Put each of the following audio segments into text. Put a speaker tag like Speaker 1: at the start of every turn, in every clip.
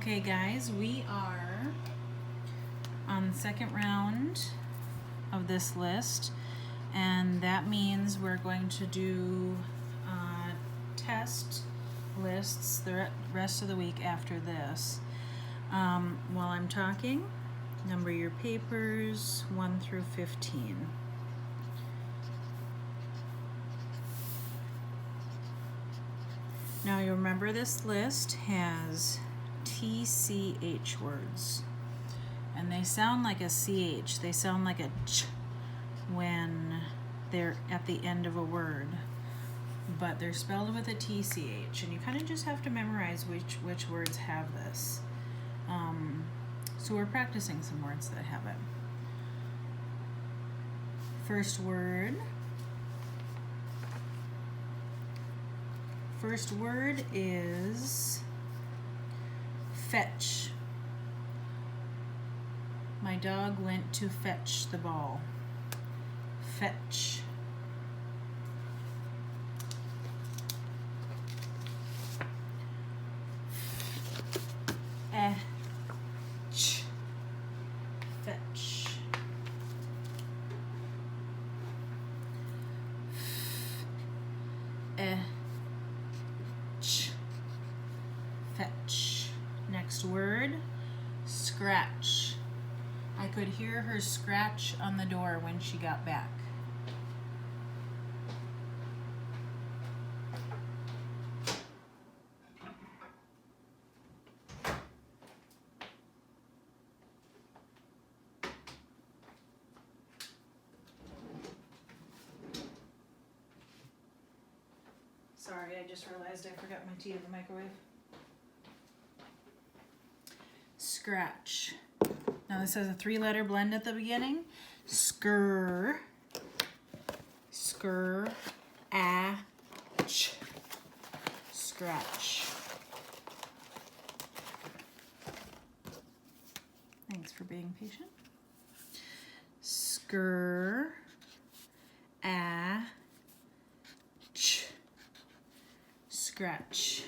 Speaker 1: Okay guys, we are on the second round of this list, and that means we're going to do test lists the rest of the week after this. While I'm talking, number your papers 1 through 15. Now you remember this list has TCH words, and they sound like a CH. They sound like a ch when they're at the end of a word, but they're spelled with a TCH, and you kind of just have to memorize which words have this. So we're practicing some words that have it. First word is fetch. My dog went to fetch the ball. Fetch. Fetch. Fetch. Fetch. Next word, scratch. I could hear her scratch on the door when she got back. Sorry, I just realized I forgot my tea in the microwave. Scratch. Now this has a 3-letter blend at the beginning. Skr. Skr. Ach. Scratch. Thanks for being patient. Skr. Ach. Scratch.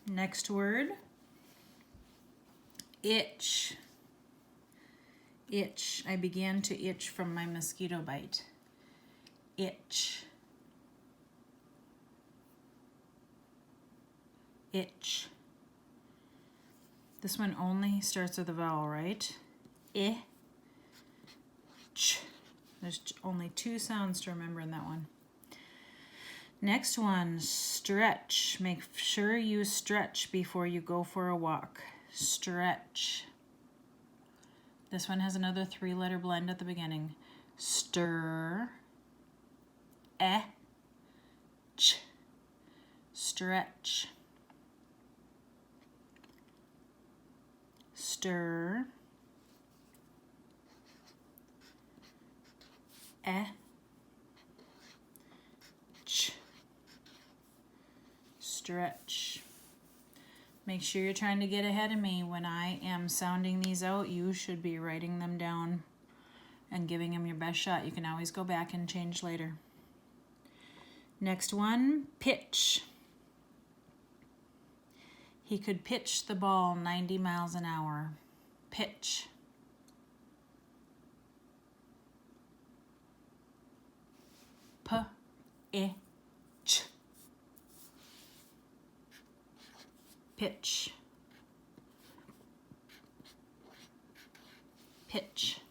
Speaker 1: Next word. Itch. Itch. I began to itch from my mosquito bite. Itch. Itch. This one only starts with a vowel, right? I. Ch. There's only 2 sounds to remember in that one. Next one, stretch. Make sure you stretch before you go for a walk. Stretch. This one has another 3-letter blend at the beginning. Stir. Ch. Stretch. Stir. Ch. Stretch. Make sure you're trying to get ahead of me. When I am sounding these out, you should be writing them down and giving them your best shot. You can always go back and change later. Next one, pitch. He could pitch the ball 90 miles an hour. Pitch. P-I-Ch. Pitch. Pitch.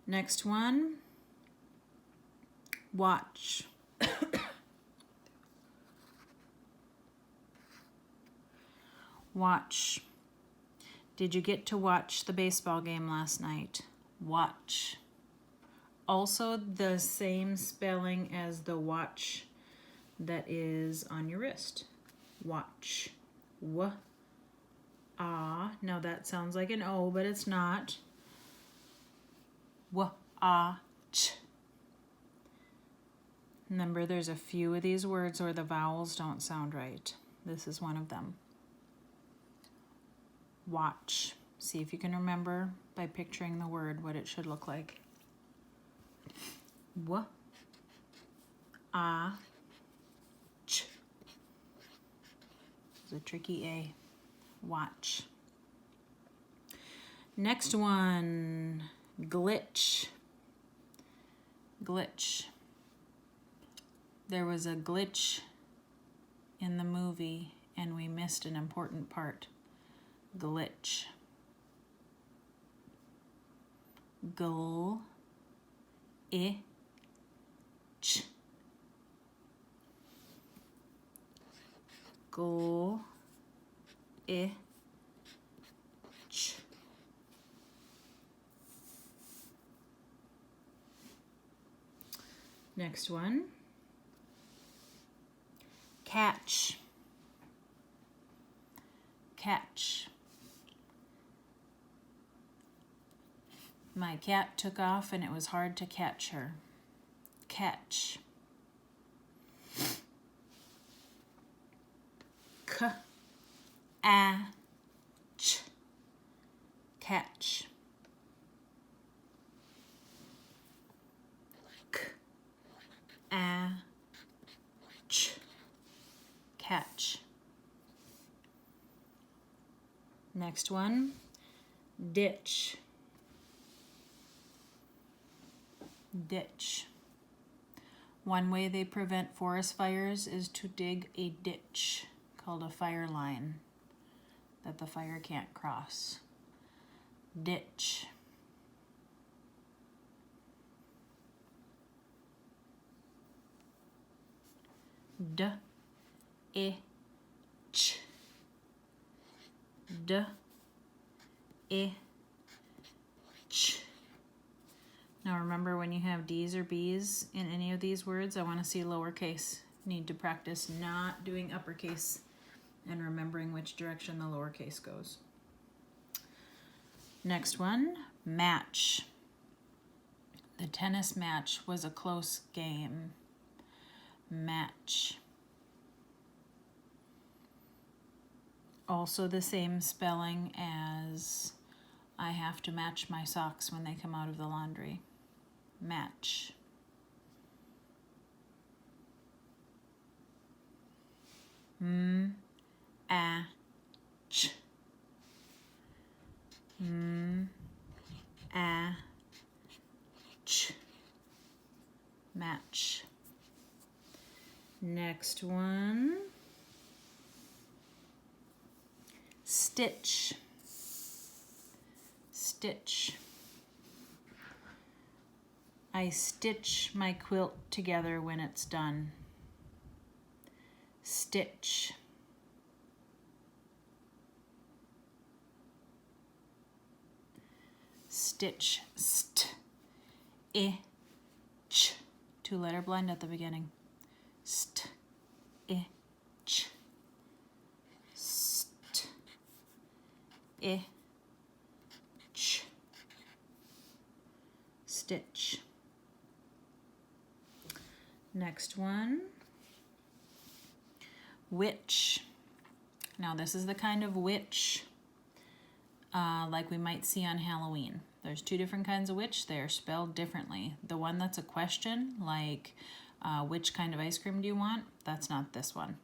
Speaker 1: Next one, watch. Watch. Did you get to watch the baseball game last night? Watch. Also the same spelling as the watch that is on your wrist. Watch. W. Ah. Now that sounds like an O, but it's not. W. Ah. Ch. Remember, there's a few of these words where the vowels don't sound right. This is one of them. Watch. See if you can remember by picturing the word what it should look like. W. Ah. Ch. It's a tricky A. Watch. Next one, glitch. Glitch. There was a glitch in the movie and we missed an important part. Glitch. Gl. I. Ch. Gl. I. Ch. Next one. Catch. Catch. My cat took off and it was hard to catch her. Catch. K. A. Ch. Catch. K. A. Ch. Catch. Next one, ditch. Ditch. One way they prevent forest fires is to dig a ditch called a fire line that the fire can't cross. Ditch. D. I. Ch. D. I. Ch. Now remember, when you have D's or B's in any of these words, I want to see lowercase. Need to practice not doing uppercase and remembering which direction the lowercase goes. Next one, match. The tennis match was a close game. Match. Also the same spelling as I have to match my socks when they come out of the laundry. Match. M. A. Ch. M. A. Ch. Match. Next one. Stitch. Stitch. I stitch my quilt together when it's done. Stitch. Stitch. St. I. Ch. Two-letter blend at the beginning. St. I. Ch. St. I. Ch. Stitch. Next one. Witch. Now this is the kind of witch like we might see on Halloween. There's two different kinds of witch. They're spelled differently. The one that's a question, like which kind of ice cream do you want? That's not this one.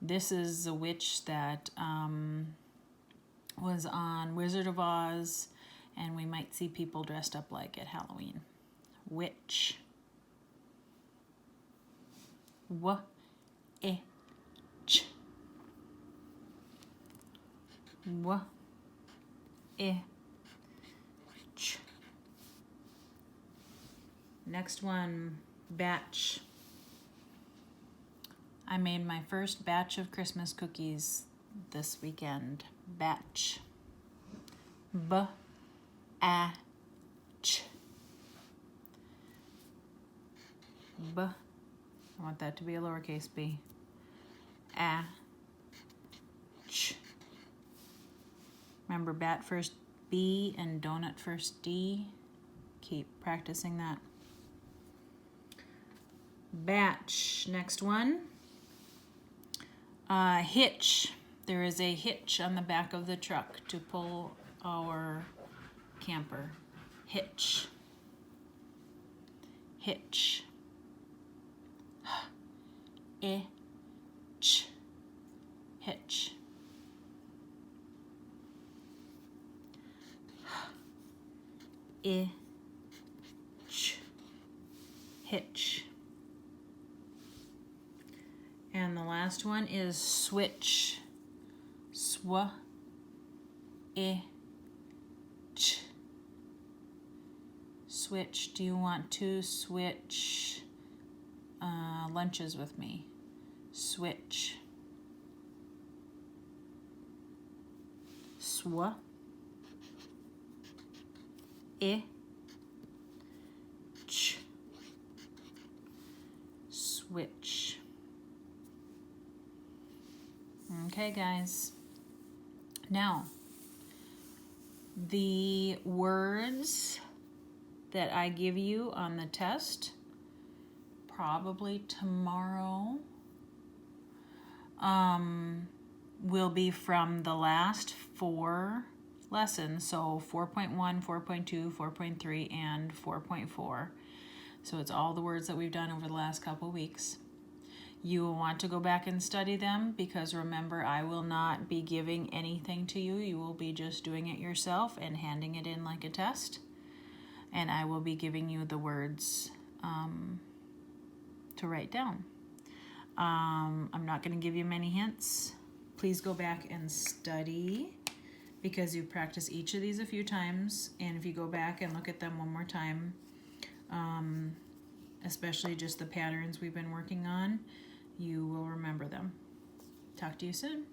Speaker 1: This is a witch that was on Wizard of Oz, and we might see people dressed up like at Halloween. Witch. W. I. Ch. W. I. Ch. Next one, batch. I made my first batch of Christmas cookies this weekend. Batch. B. A. Ch. B. I want that to be a lowercase b. A. Ch. Remember, bat first B and donut first D. Keep practicing that. Batch. Next one. Hitch. There is a hitch on the back of the truck to pull our camper. Hitch. Hitch. H. I. Ch. hitch. Itch, hitch. And the last one is switch. Swa, itch. Switch. Do you want to switch lunches with me? Switch. Swa, itch. Switch. Okay, guys. Now, the words that I give you on the test, probably tomorrow, will be from the last 4 lessons. So 4.1, 4.2, 4.3, and 4.4. So it's all the words that we've done over the last couple weeks. You will want to go back and study them because remember, I will not be giving anything to you. You will be just doing it yourself and handing it in like a test. And I will be giving you the words to write down. I'm not going to give you many hints. Please go back and study because you practice each of these a few times. And if you go back and look at them one more time, especially just the patterns we've been working on, you will remember them. Talk to you soon.